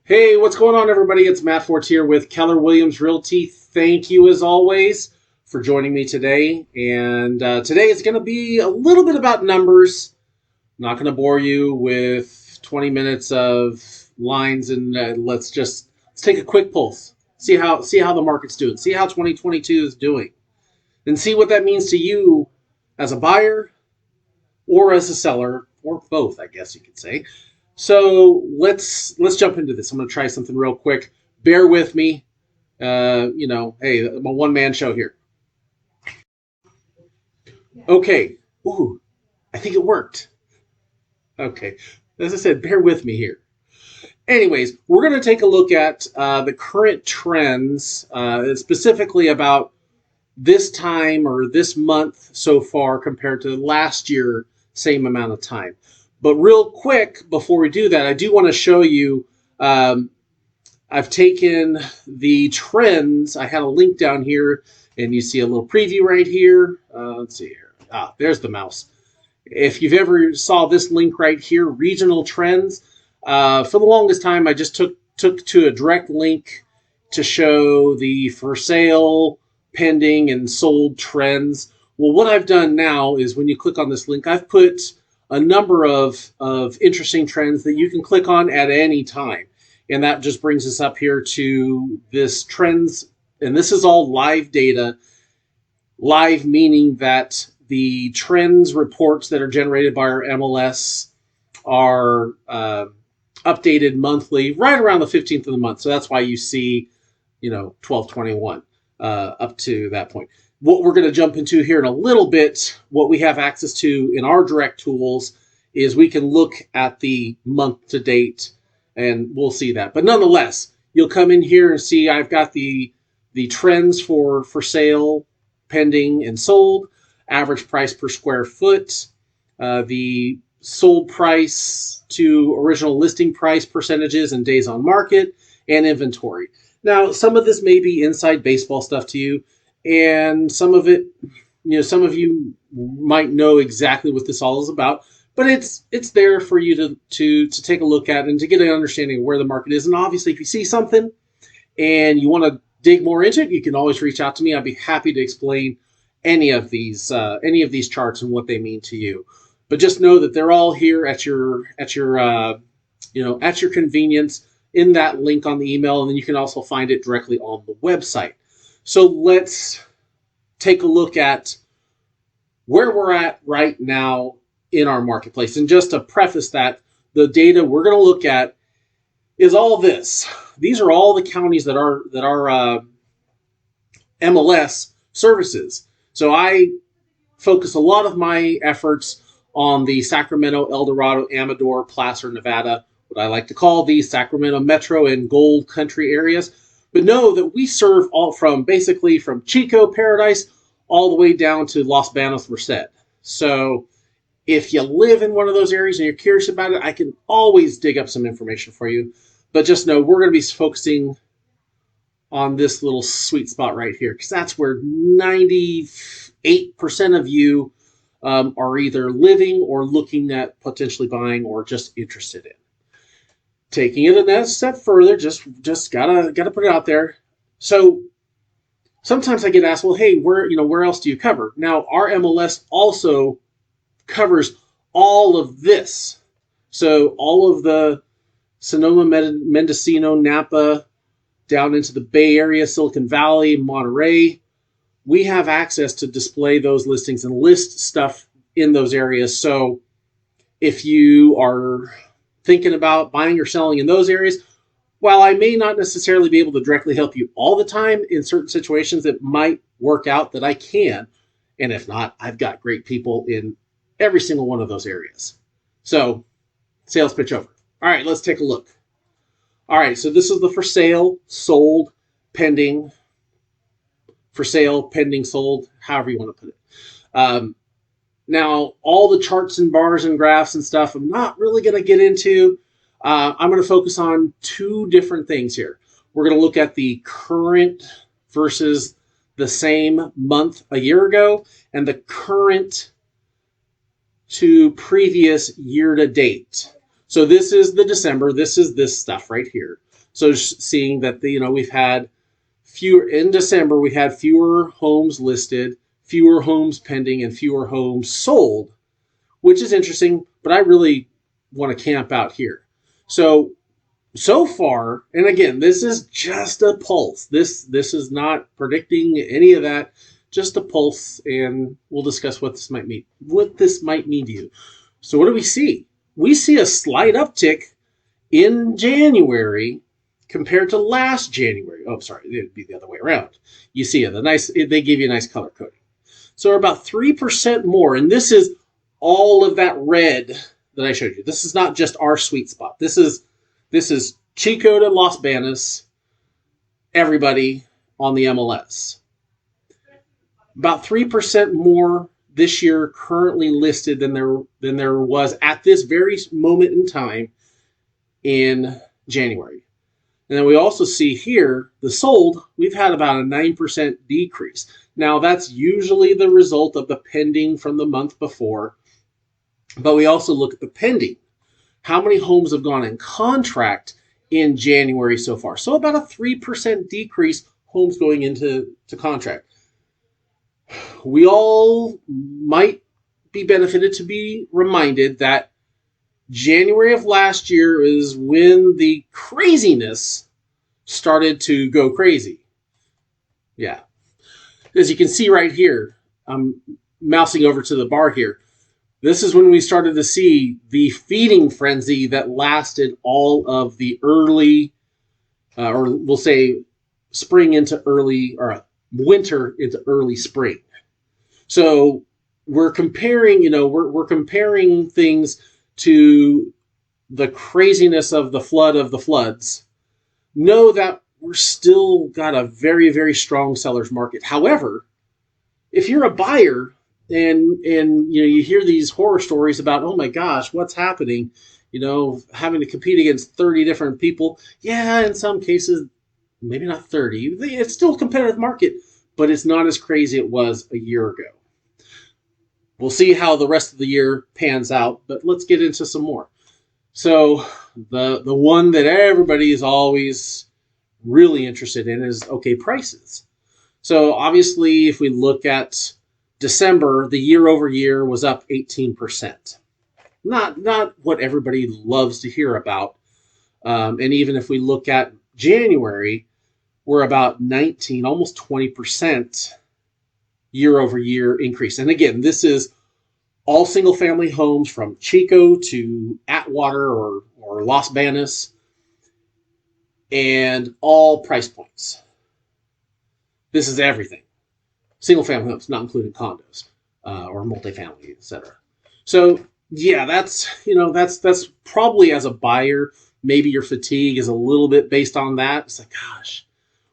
Hey, what's going on, everybody? It's Matt Forte here with Keller Williams Realty. Thank you, as always, for joining me today. And today is going to be a little bit about numbers. I'm not going to bore you with 20 minutes of lines, and let's take a quick pulse. See how the market's doing. See how 2022 is doing, and see what that means to you as a buyer or as a seller, or both, I guess you could say. So let's jump into this. I'm going to try something real quick. Bear with me. Hey, I'm a one-man show here. Okay. Ooh, I think it worked. Okay. As I said, bear with me here. Anyways, we're going to take a look at the current trends, specifically about this time or this month so far compared to last year, same amount of time. But real quick, before we do that, I do want to show you, I've taken the trends. I had a link down here, and you see a little preview right here. Let's see here. There's the mouse. If you've ever saw this link right here, regional trends, for the longest time, I just took to a direct link to show the for sale, pending, and sold trends. Well, what I've done now is when you click on this link, I've put a number of interesting trends that you can click on at any time. And that just brings us up here to this trends. And this is all live data. Live meaning that the trends reports that are generated by our MLS are updated monthly, right around the 15th of the month. So that's why you see, 12/21 up to that point. What we're going to jump into here in a little bit, what we have access to in our direct tools is we can look at the month to date, and we'll see that. But nonetheless, you'll come in here and see I've got the trends for sale, pending, and sold, average price per square foot, the sold price to original listing price percentages and days on market, and inventory. Now, some of this may be inside baseball stuff to you, and some of it, some of you might know exactly what this all is about, but it's there for you to take a look at and to get an understanding of where the market is. And obviously, if you see something and you want to dig more into it, you can always reach out to me. I'd be happy to explain any of these charts and what they mean to you. But just know that they're all here at your convenience in that link on the email, and then you can also find it directly on the website. So let's take a look at where we're at right now in our marketplace. And just to preface that, the data we're going to look at is all this. These are all the counties that our MLS services. So I focus a lot of my efforts on the Sacramento, El Dorado, Amador, Placer, Nevada, what I like to call the Sacramento Metro and Gold Country areas. But know that we serve all from Chico, Paradise, all the way down to Los Banos, Merced. So if you live in one of those areas and you're curious about it, I can always dig up some information for you. But just know we're going to be focusing on this little sweet spot right here, because that's where 98% of you are either living or looking at potentially buying or just interested in. Taking it a step further, just gotta put it out there. So sometimes I get asked, well, hey, where else do you cover? Now, our MLS also covers all of this. So all of the Sonoma, Mendocino, Napa, down into the Bay Area, Silicon Valley, Monterey, we have access to display those listings and list stuff in those areas. So if you are thinking about buying or selling in those areas, while I may not necessarily be able to directly help you all the time, in certain situations it might work out that I can. And if not, I've got great people in every single one of those areas. So sales pitch over. All right, let's take a look. All right, so this is the for sale, sold, pending, for sale, pending, sold, however you want to put it. Now, all the charts and bars and graphs and stuff, I'm not really going to get into. I'm going to focus on two different things here. We're going to look at the current versus the same month a year ago, and the current to previous year to date. So this is the December. This is this stuff right here. So seeing that we've had fewer in December, we had fewer homes listed, fewer homes pending, and fewer homes sold, which is interesting. But I really want to camp out here. So far, and again, this is just a pulse. This is not predicting any of that. Just a pulse, and we'll discuss what this might mean. What this might mean to you. So what do we see? We see a slight uptick in January compared to last January. Oh, sorry, it'd be the other way around. You see they give you a nice color coding. So we're about 3% more, and this is all of that red that I showed you. This is not just our sweet spot. This is Chico to Los Banos, everybody on the MLS. About 3% more this year currently listed than there was at this very moment in time in January. And then we also see here the sold, we've had about a 9% decrease. Now that's usually the result of the pending from the month before, but we also look at the pending. How many homes have gone in contract in January so far? So about a 3% decrease homes going into contract. We all might be benefited to be reminded that January of last year is when the craziness started to go crazy. Yeah. As you can see right here, I'm mousing over to the bar here. This is when we started to see the feeding frenzy that lasted all of the early, or we'll say spring into early, or winter into early spring. So we're comparing, we're comparing things to the craziness of the flood of the floods. Know that we're still got a very, very strong seller's market. However, if you're a buyer and you hear these horror stories about, oh my gosh, what's happening, having to compete against 30 different people. Yeah, in some cases, maybe not 30. It's still a competitive market, but it's not as crazy it was a year ago. We'll see how the rest of the year pans out, but let's get into some more. So the one that everybody is always really interested in is, okay, prices. So obviously, if we look at December, the year over year was up 18%. Not what everybody loves to hear about. And even if we look at January, we're about 19, almost 20% year over year increase. And again, this is all single family homes from Chico to Atwater or Los Banos, and all price points. This is everything. Single family homes, not including condos or multifamily, etc. So yeah, that's probably, as a buyer, maybe your fatigue is a little bit based on that. It's like, gosh,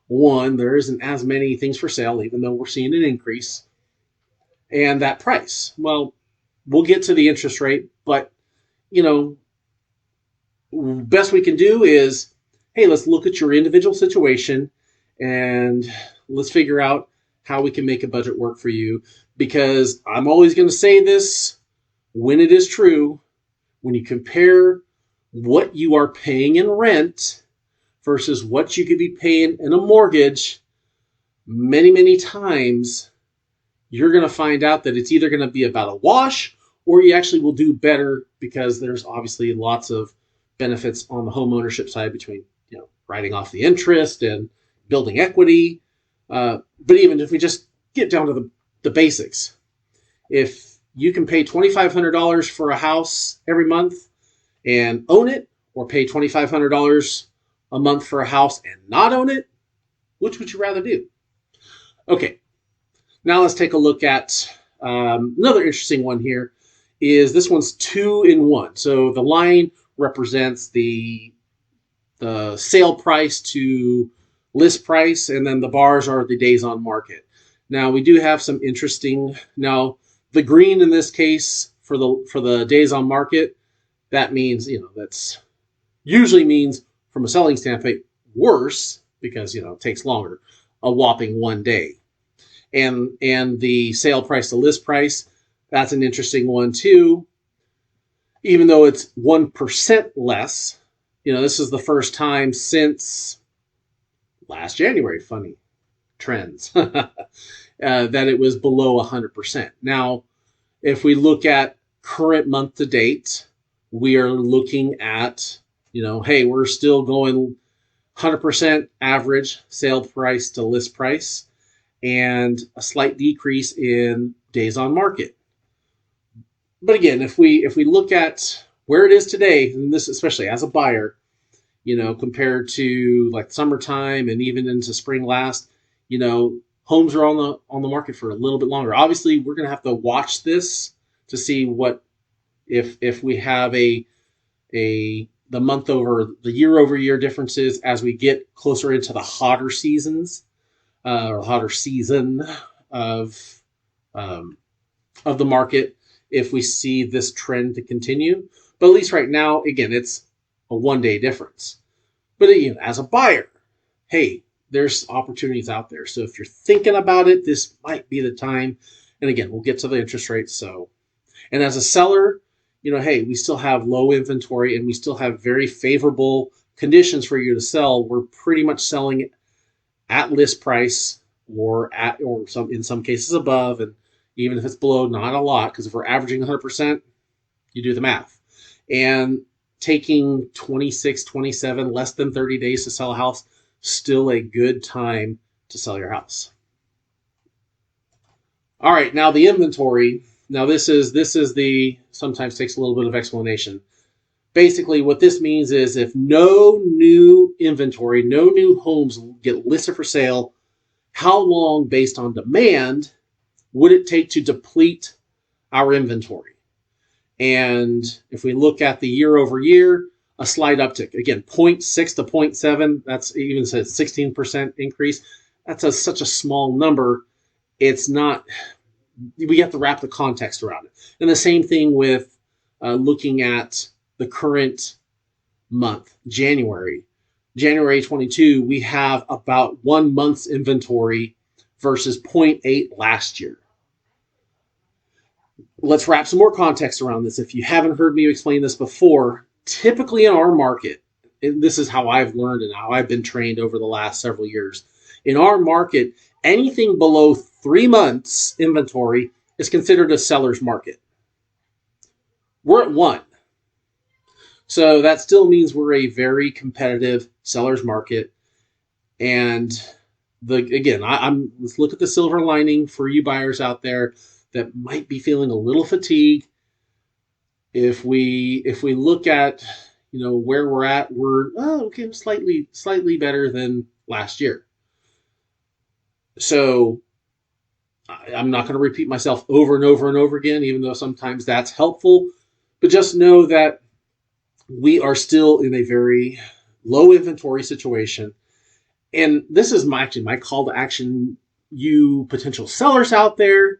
one, there isn't as many things for sale, even though we're seeing an increase. And that price. Well, we'll get to the interest rate, but best we can do is, hey, let's look at your individual situation and let's figure out how we can make a budget work for you. Because I'm always going to say this when it is true, when you compare what you are paying in rent versus what you could be paying in a mortgage, many, many times you're going to find out that it's either going to be about a wash, or you actually will do better, because there's obviously lots of benefits on the home ownership side between writing off the interest and building equity. But even if we just get down to the basics, if you can pay $2,500 for a house every month and own it, or pay $2,500 a month for a house and not own it, which would you rather do? Okay, now let's take a look at another interesting one here. Is this one's 2-in-1. So the line represents the sale price to list price, and then the bars are the days on market. Now we do have some interesting. Now the green in this case for the days on market, that means that's usually means from a selling standpoint worse, because it takes longer, a whopping 1 day. And the sale price to list price, that's an interesting one too. even though it's 1% less. This is the first time since last January, funny trends, that it was below 100%. Now, if we look at current month to date, we are looking at, hey, we're still going 100% average sale price to list price and a slight decrease in days on market. But again, if we look at where it is today, and this especially as a buyer, compared to like summertime and even into spring last, homes are on the market for a little bit longer. Obviously, we're going to have to watch this to see what if we have the year over year differences as we get closer into the hotter seasons or hotter season of the market, if we see this trend to continue. But at least right now, again, it's a 1 day difference. But as a buyer, hey, there's opportunities out there. So if you're thinking about it, this might be the time. And again, we'll get to the interest rates. And as a seller, hey, we still have low inventory and we still have very favorable conditions for you to sell. We're pretty much selling at list price or in some cases above. And even if it's below, not a lot, because if we're averaging 100%, you do the math. And taking 26, 27, less than 30 days to sell a house, still a good time to sell your house. All right, now the inventory. Now this is the, sometimes takes a little bit of explanation. Basically what this means is if no new inventory, no new homes get listed for sale, how long based on demand would it take to deplete our inventory? And if we look at the year over year, a slight uptick. Again, 0.6 to 0.7, that's even said 16% increase. That's such a small number. It's not, we have to wrap the context around it. And the same thing with looking at the current month, January 22, we have about 1 month's inventory versus 0.8 last year. Let's wrap some more context around this. If you haven't heard me explain this before, typically in our market, and this is how I've learned and how I've been trained over the last several years, in our market, anything below 3 months inventory is considered a seller's market. We're at 1. So that still means we're a very competitive seller's market. And let's look at the silver lining for you buyers out there that might be feeling a little fatigued. If we look at where we're at, we're slightly better than last year. So I'm not going to repeat myself over and over and over again, even though sometimes that's helpful. But just know that we are still in a very low inventory situation. And this is my call to action, you potential sellers out there.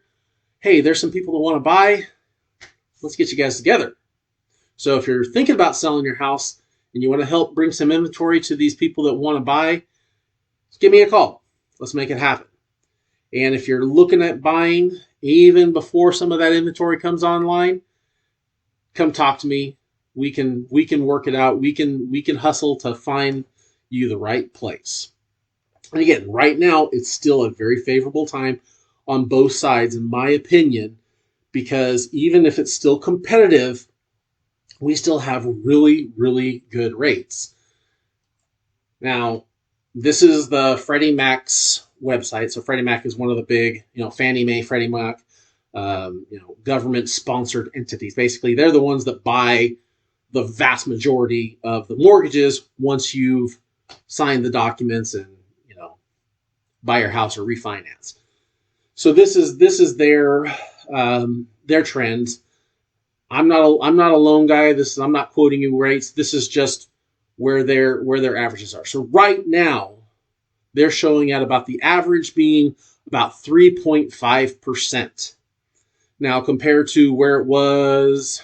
Hey, there's some people that want to buy. Let's get you guys together. So if you're thinking about selling your house and you want to help bring some inventory to these people that want to buy, give me a call. Let's make it happen. And if you're looking at buying even before some of that inventory comes online, come talk to me. We can work it out. We can hustle to find you the right place. And again, right now it's still a very favorable time on both sides, in my opinion, because even if it's still competitive, we still have really, really good rates. Now, this is the Freddie Mac's website. So Freddie Mac is one of the big, Fannie Mae, Freddie Mac, government-sponsored entities. Basically, they're the ones that buy the vast majority of the mortgages once you've signed the documents and buy your house or refinance. So this is their trends. I'm not a loan guy. I'm not quoting you rates. This is just where their averages are. So right now, they're showing at about the average being about 3.5%. Now compared to where it was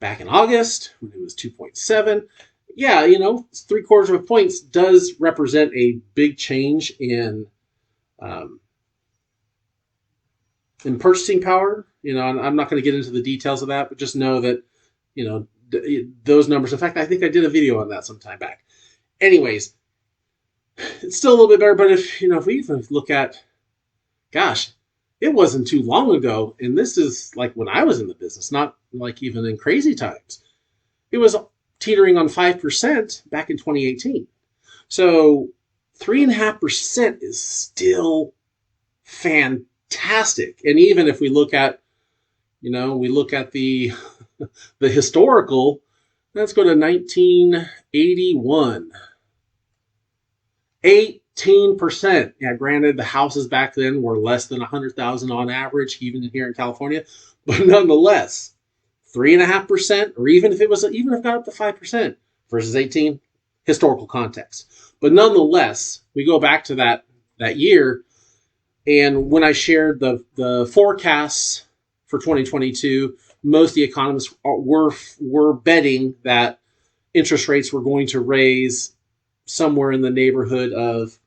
back in August when it was 2.7. Yeah, 0.75 of points does represent a big change in in purchasing power, and I'm not going to get into the details of that, but just know that, those numbers. In fact, I think I did a video on that some time back. Anyways, it's still a little bit better, but if we even look at, gosh, it wasn't too long ago, and this is like when I was in the business, not like even in crazy times. It was teetering on 5% back in 2018. So 3.5% is still fantastic. And even if we look at, the the historical, let's go to 1981. 18%. Yeah, granted, the houses back then were less than 100,000 on average, even here in California, but nonetheless, 3.5%, or even if it got up to 5% versus 18, historical context. But nonetheless, we go back to that year, and when I shared the forecasts for 2022, most of the economists were betting that interest rates were going to raise somewhere in the neighborhood of,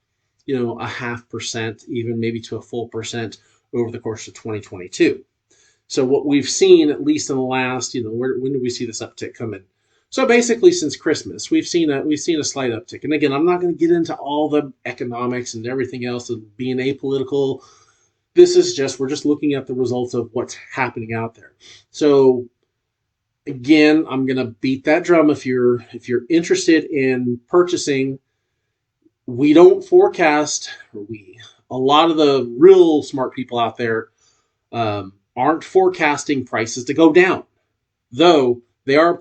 0.5%, even maybe to a full percent over the course of 2022. So what we've seen, at least in the last, when did we see this uptick come in? So basically, since Christmas, we've seen a slight uptick. And again, I'm not going to get into all the economics and everything else of being apolitical. This is we're just looking at the results of what's happening out there. So again, I'm going to beat that drum. If you're interested in purchasing, we don't forecast, a lot of the real smart people out there aren't forecasting prices to go down, though they are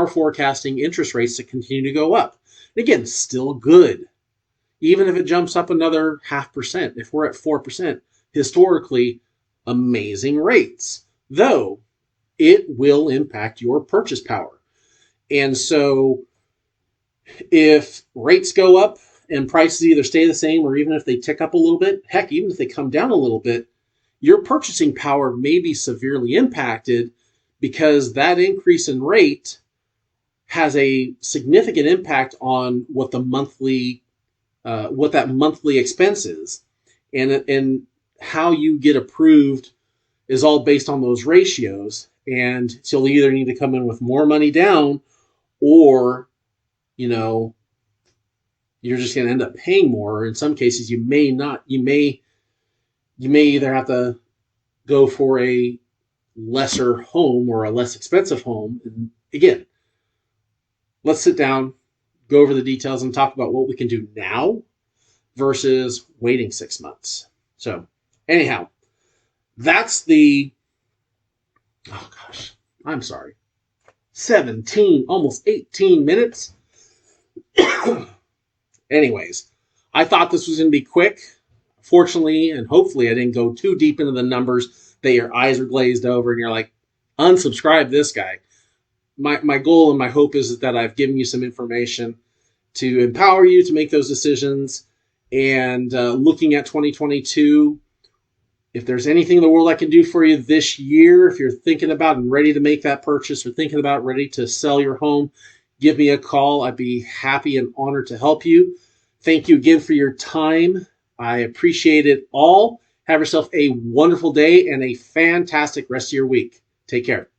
forecasting interest rates to continue to go up. And again, still good, even if it jumps up another 0.5%. If we're at 4%, historically amazing rates, though it will impact your purchase power. And so if rates go up and prices either stay the same, or even if they tick up a little bit, heck, even if they come down a little bit, your purchasing power may be severely impacted, because that increase in rate has a significant impact on what that monthly expense is, and how you get approved is all based on those ratios. And so you'll either need to come in with more money down, or you're just going to end up paying more. Or in some cases, you may not. You may either have to go for a lesser home or a less expensive home. And again, let's sit down, go over the details, and talk about what we can do now versus waiting 6 months. So anyhow, that's I'm sorry, 17, almost 18 minutes. Anyways, I thought this was going to be quick. Fortunately, and hopefully I didn't go too deep into the numbers that your eyes are glazed over and you're like, unsubscribe this guy. My goal and my hope is that I've given you some information to empower you to make those decisions. And looking at 2022, if there's anything in the world I can do for you this year, if you're thinking about and ready to make that purchase, or thinking about ready to sell your home, give me a call. I'd be happy and honored to help you. Thank you again for your time. I appreciate it all. Have yourself a wonderful day and a fantastic rest of your week. Take care.